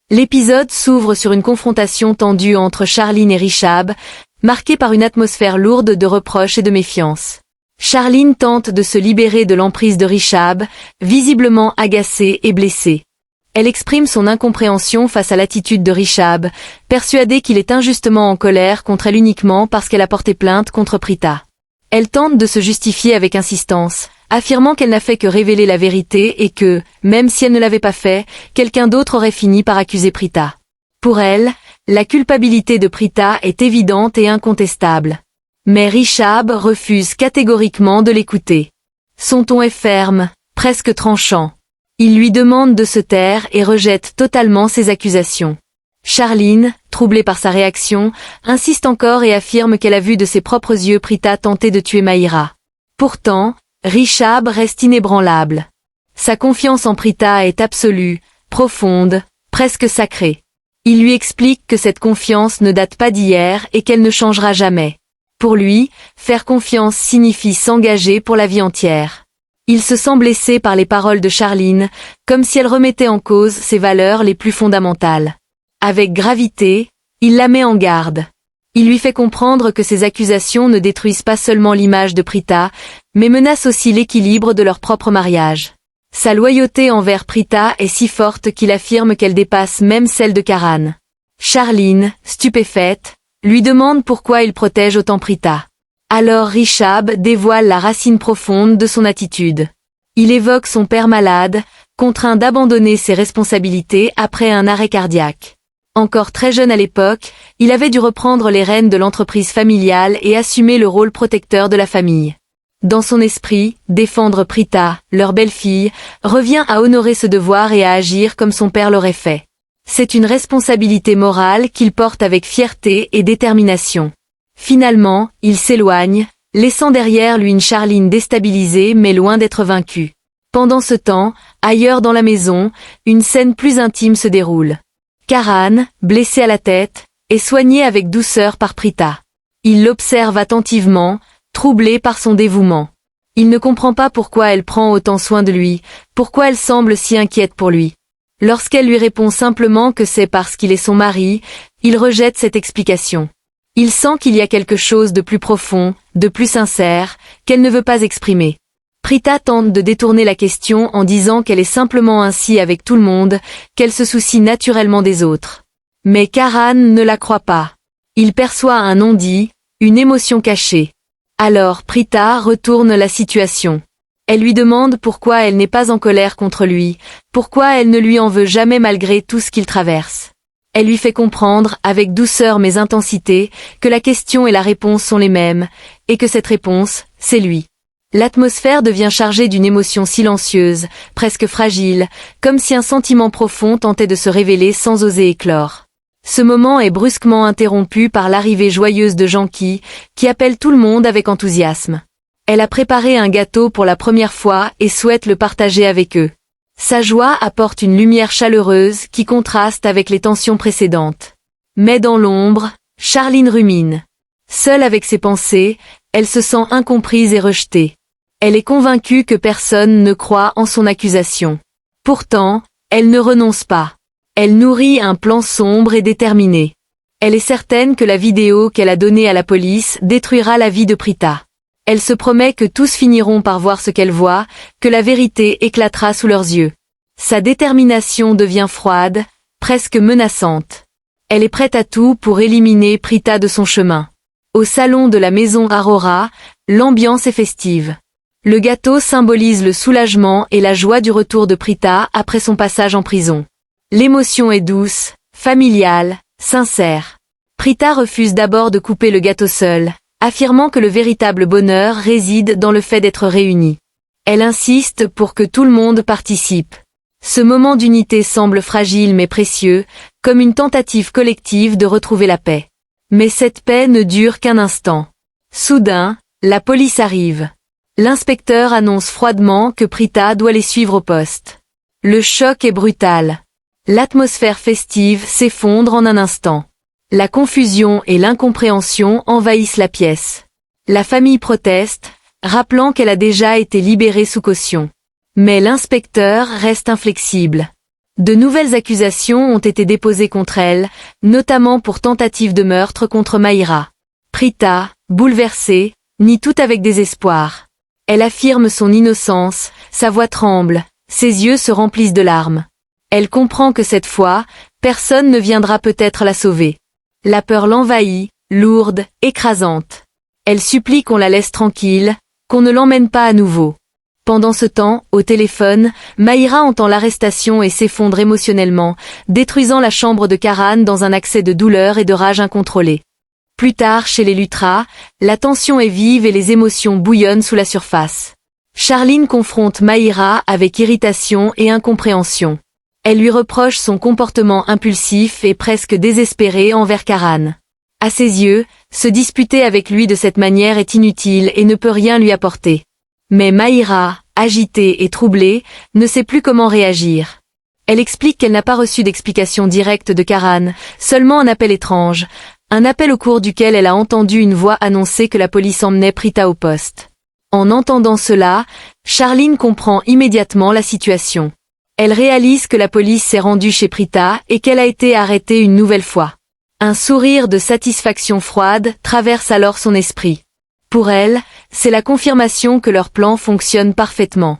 L'épisode s'ouvre sur une confrontation tendue entre Charline et Richab, marquée par une atmosphère lourde de reproches et de méfiance. Charline tente de se libérer de l'emprise de Richab, visiblement agacée et blessée. Elle exprime son incompréhension face à l'attitude de Richab, persuadée qu'il est injustement en colère contre elle uniquement parce qu'elle a porté plainte contre Prita. Elle tente de se justifier avec insistance, affirmant qu'elle n'a fait que révéler la vérité et que, même si elle ne l'avait pas fait, quelqu'un d'autre aurait fini par accuser Prita. Pour elle, la culpabilité de Prita est évidente et incontestable. Mais Richab refuse catégoriquement de l'écouter. Son ton est ferme, presque tranchant. Il lui demande de se taire et rejette totalement ses accusations. Charline, troublée par sa réaction, insiste encore et affirme qu'elle a vu de ses propres yeux Prita tenter de tuer Maïra. Pourtant, Richab reste inébranlable. Sa confiance en Prita est absolue, profonde, presque sacrée. Il lui explique que cette confiance ne date pas d'hier et qu'elle ne changera jamais. Pour lui, faire confiance signifie s'engager pour la vie entière. Il se sent blessé par les paroles de Charline, comme si elle remettait en cause ses valeurs les plus fondamentales. Avec gravité, il la met en garde. Il lui fait comprendre que ces accusations ne détruisent pas seulement l'image de Prita, mais menacent aussi l'équilibre de leur propre mariage. Sa loyauté envers Prita est si forte qu'il affirme qu'elle dépasse même celle de Karan. Charline, stupéfaite, lui demande pourquoi il protège autant Prita. Alors Richab dévoile la racine profonde de son attitude. Il évoque son père malade, contraint d'abandonner ses responsabilités après un arrêt cardiaque. Encore très jeune à l'époque, il avait dû reprendre les rênes de l'entreprise familiale et assumer le rôle protecteur de la famille. Dans son esprit, défendre Prita, leur belle-fille, revient à honorer ce devoir et à agir comme son père l'aurait fait. C'est une responsabilité morale qu'il porte avec fierté et détermination. Finalement, il s'éloigne, laissant derrière lui une Charline déstabilisée mais loin d'être vaincue. Pendant ce temps, ailleurs dans la maison, une scène plus intime se déroule. Karan, blessé à la tête, est soigné avec douceur par Prita. Il l'observe attentivement, troublé par son dévouement. Il ne comprend pas pourquoi elle prend autant soin de lui, pourquoi elle semble si inquiète pour lui. Lorsqu'elle lui répond simplement que c'est parce qu'il est son mari, il rejette cette explication. Il sent qu'il y a quelque chose de plus profond, de plus sincère, qu'elle ne veut pas exprimer. Prita tente de détourner la question en disant qu'elle est simplement ainsi avec tout le monde, qu'elle se soucie naturellement des autres. Mais Karan ne la croit pas. Il perçoit un non-dit, une émotion cachée. Alors Prita retourne la situation. Elle lui demande pourquoi elle n'est pas en colère contre lui, pourquoi elle ne lui en veut jamais malgré tout ce qu'il traverse. Elle lui fait comprendre, avec douceur mais intensité, que la question et la réponse sont les mêmes, et que cette réponse, c'est lui. L'atmosphère devient chargée d'une émotion silencieuse, presque fragile, comme si un sentiment profond tentait de se révéler sans oser éclore. Ce moment est brusquement interrompu par l'arrivée joyeuse de Janki, qui appelle tout le monde avec enthousiasme. Elle a préparé un gâteau pour la première fois et souhaite le partager avec eux. Sa joie apporte une lumière chaleureuse qui contraste avec les tensions précédentes. Mais dans l'ombre, Charline rumine. Seule avec ses pensées, elle se sent incomprise et rejetée. Elle est convaincue que personne ne croit en son accusation. Pourtant, elle ne renonce pas. Elle nourrit un plan sombre et déterminé. Elle est certaine que la vidéo qu'elle a donnée à la police détruira la vie de Prita. Elle se promet que tous finiront par voir ce qu'elle voit, que la vérité éclatera sous leurs yeux. Sa détermination devient froide, presque menaçante. Elle est prête à tout pour éliminer Prita de son chemin. Au salon de la maison Aurora, l'ambiance est festive. Le gâteau symbolise le soulagement et la joie du retour de Prita après son passage en prison. L'émotion est douce, familiale, sincère. Prita refuse d'abord de couper le gâteau seule, affirmant que le véritable bonheur réside dans le fait d'être réunis. Elle insiste pour que tout le monde participe. Ce moment d'unité semble fragile mais précieux, comme une tentative collective de retrouver la paix. Mais cette paix ne dure qu'un instant. Soudain, la police arrive. L'inspecteur annonce froidement que Prita doit les suivre au poste. Le choc est brutal. L'atmosphère festive s'effondre en un instant. La confusion et l'incompréhension envahissent la pièce. La famille proteste, rappelant qu'elle a déjà été libérée sous caution. Mais l'inspecteur reste inflexible. De nouvelles accusations ont été déposées contre elle, notamment pour tentative de meurtre contre Maïra. Prita, bouleversée, nie tout avec désespoir. Elle affirme son innocence, sa voix tremble, ses yeux se remplissent de larmes. Elle comprend que cette fois, personne ne viendra peut-être la sauver. La peur l'envahit, lourde, écrasante. Elle supplie qu'on la laisse tranquille, qu'on ne l'emmène pas à nouveau. Pendant ce temps, au téléphone, Maïra entend l'arrestation et s'effondre émotionnellement, détruisant la chambre de Karan dans un accès de douleur et de rage incontrôlée. Plus tard, chez les Luttra, la tension est vive et les émotions bouillonnent sous la surface. Charline confronte Maïra avec irritation et incompréhension. Elle lui reproche son comportement impulsif et presque désespéré envers Karan. À ses yeux, se disputer avec lui de cette manière est inutile et ne peut rien lui apporter. Mais Maïra, agitée et troublée, ne sait plus comment réagir. Elle explique qu'elle n'a pas reçu d'explication directe de Karan, seulement un appel étrange, un appel au cours duquel elle a entendu une voix annoncer que la police emmenait Prita au poste. En entendant cela, Charline comprend immédiatement la situation. Elle réalise que la police s'est rendue chez Prita et qu'elle a été arrêtée une nouvelle fois. Un sourire de satisfaction froide traverse alors son esprit. Pour elle, c'est la confirmation que leur plan fonctionne parfaitement.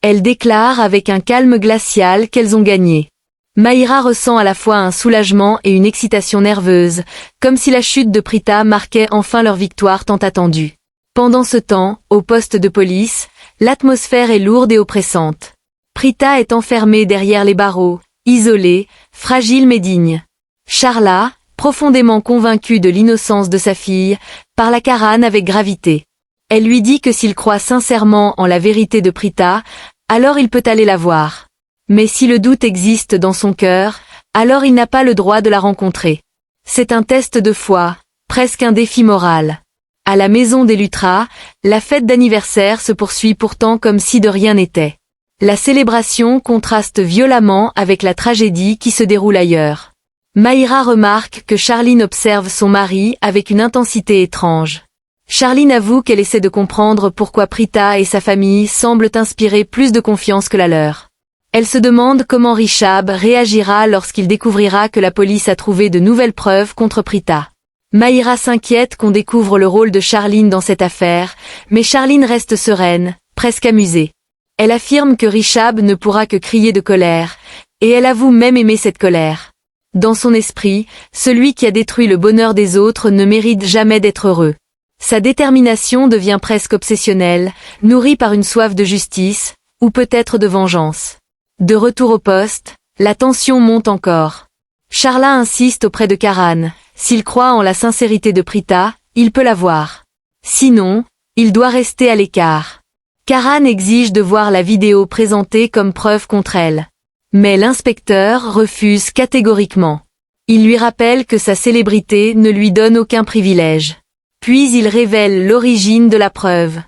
Elle déclare avec un calme glacial qu'elles ont gagné. Maïra ressent à la fois un soulagement et une excitation nerveuse, comme si la chute de Prita marquait enfin leur victoire tant attendue. Pendant ce temps, au poste de police, l'atmosphère est lourde et oppressante. Prita est enfermée derrière les barreaux, isolée, fragile mais digne. Charla, profondément convaincue de l'innocence de sa fille, parle à Karan avec gravité. Elle lui dit que s'il croit sincèrement en la vérité de Prita, alors il peut aller la voir. Mais si le doute existe dans son cœur, alors il n'a pas le droit de la rencontrer. C'est un test de foi, presque un défi moral. À la maison des Luttra, la fête d'anniversaire se poursuit pourtant comme si de rien n'était. La célébration contraste violemment avec la tragédie qui se déroule ailleurs. Maïra remarque que Charline observe son mari avec une intensité étrange. Charline avoue qu'elle essaie de comprendre pourquoi Prita et sa famille semblent inspirer plus de confiance que la leur. Elle se demande comment Richab réagira lorsqu'il découvrira que la police a trouvé de nouvelles preuves contre Prita. Maïra s'inquiète qu'on découvre le rôle de Charline dans cette affaire, mais Charline reste sereine, presque amusée. Elle affirme que Richab ne pourra que crier de colère, et elle avoue même aimer cette colère. Dans son esprit, celui qui a détruit le bonheur des autres ne mérite jamais d'être heureux. Sa détermination devient presque obsessionnelle, nourrie par une soif de justice, ou peut-être de vengeance. De retour au poste, la tension monte encore. Charla insiste auprès de Karan. S'il croit en la sincérité de Prita, il peut la voir. Sinon, il doit rester à l'écart. Karan exige de voir la vidéo présentée comme preuve contre elle. Mais l'inspecteur refuse catégoriquement. Il lui rappelle que sa célébrité ne lui donne aucun privilège. Puis il révèle l'origine de la preuve.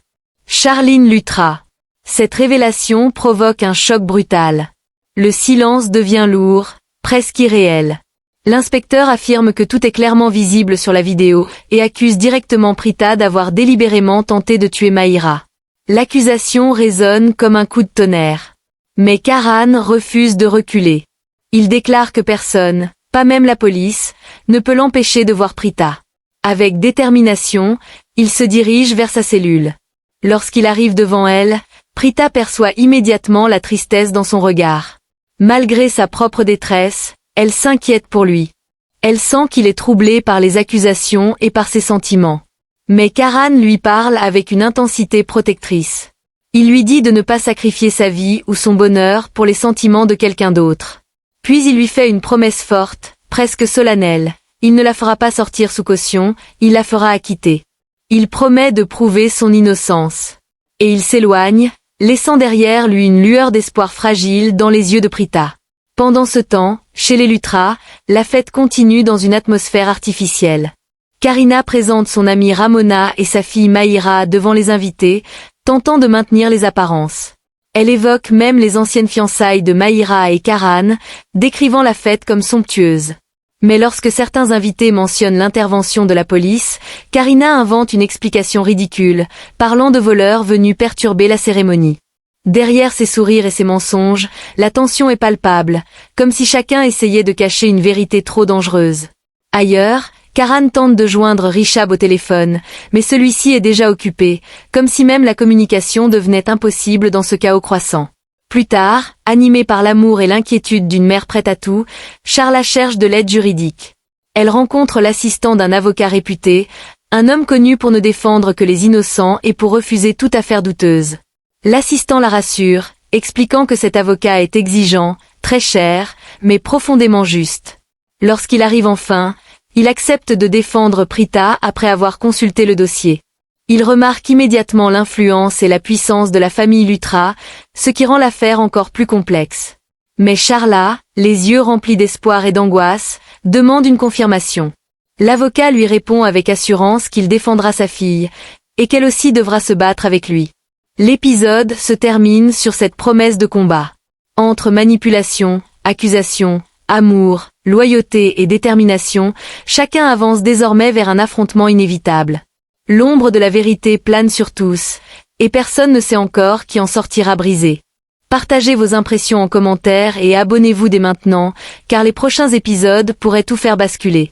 Charline Luttra. Cette révélation provoque un choc brutal. Le silence devient lourd, presque irréel. L'inspecteur affirme que tout est clairement visible sur la vidéo et accuse directement Prita d'avoir délibérément tenté de tuer Maïra. L'accusation résonne comme un coup de tonnerre. Mais Karan refuse de reculer. Il déclare que personne, pas même la police, ne peut l'empêcher de voir Prita. Avec détermination, il se dirige vers sa cellule. Lorsqu'il arrive devant elle, Prita perçoit immédiatement la tristesse dans son regard. Malgré sa propre détresse, elle s'inquiète pour lui. Elle sent qu'il est troublé par les accusations et par ses sentiments. Mais Karan lui parle avec une intensité protectrice. Il lui dit de ne pas sacrifier sa vie ou son bonheur pour les sentiments de quelqu'un d'autre. Puis il lui fait une promesse forte, presque solennelle. Il ne la fera pas sortir sous caution, il la fera acquitter. Il promet de prouver son innocence. Et il s'éloigne, laissant derrière lui une lueur d'espoir fragile dans les yeux de Prita. Pendant ce temps, chez les Luttra, la fête continue dans une atmosphère artificielle. Karina présente son amie Ramona et sa fille Maïra devant les invités, tentant de maintenir les apparences. Elle évoque même les anciennes fiançailles de Maïra et Karan, décrivant la fête comme somptueuse. Mais lorsque certains invités mentionnent l'intervention de la police, Karina invente une explication ridicule, parlant de voleurs venus perturber la cérémonie. Derrière ses sourires et ses mensonges, la tension est palpable, comme si chacun essayait de cacher une vérité trop dangereuse. Ailleurs, Karan tente de joindre Rishab au téléphone, mais celui-ci est déjà occupé, comme si même la communication devenait impossible dans ce chaos croissant. Plus tard, animée par l'amour et l'inquiétude d'une mère prête à tout, Charla cherche de l'aide juridique. Elle rencontre l'assistant d'un avocat réputé, un homme connu pour ne défendre que les innocents et pour refuser toute affaire douteuse. L'assistant la rassure, expliquant que cet avocat est exigeant, très cher, mais profondément juste. Lorsqu'il arrive enfin, il accepte de défendre Prita après avoir consulté le dossier. Il remarque immédiatement l'influence et la puissance de la famille Lutra, ce qui rend l'affaire encore plus complexe. Mais Charla, les yeux remplis d'espoir et d'angoisse, demande une confirmation. L'avocat lui répond avec assurance qu'il défendra sa fille, et qu'elle aussi devra se battre avec lui. L'épisode se termine sur cette promesse de combat. Entre manipulation, accusation, amour, loyauté et détermination, chacun avance désormais vers un affrontement inévitable. L'ombre de la vérité plane sur tous, et personne ne sait encore qui en sortira brisé. Partagez vos impressions en commentaire et abonnez-vous dès maintenant, car les prochains épisodes pourraient tout faire basculer.